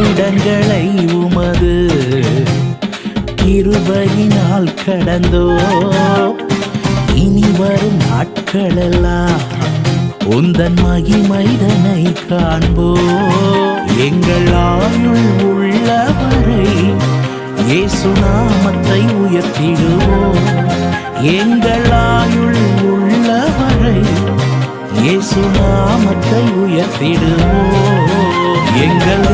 வருடங்களை உமது கிருபையினால் கடந்தோ. இனி வரும் நாட்களெல்லாம் உந்தன் மகிமைதனை காண்போ. எங்கள் ஆயுள் உள்ளவரை இயேசு நாமத்தை உயர்த்திடுவோம். எங்கள் ஆயுள் உள்ளவரை இயேசு நாமத்தை உயர்த்திடுவோம். எங்கள்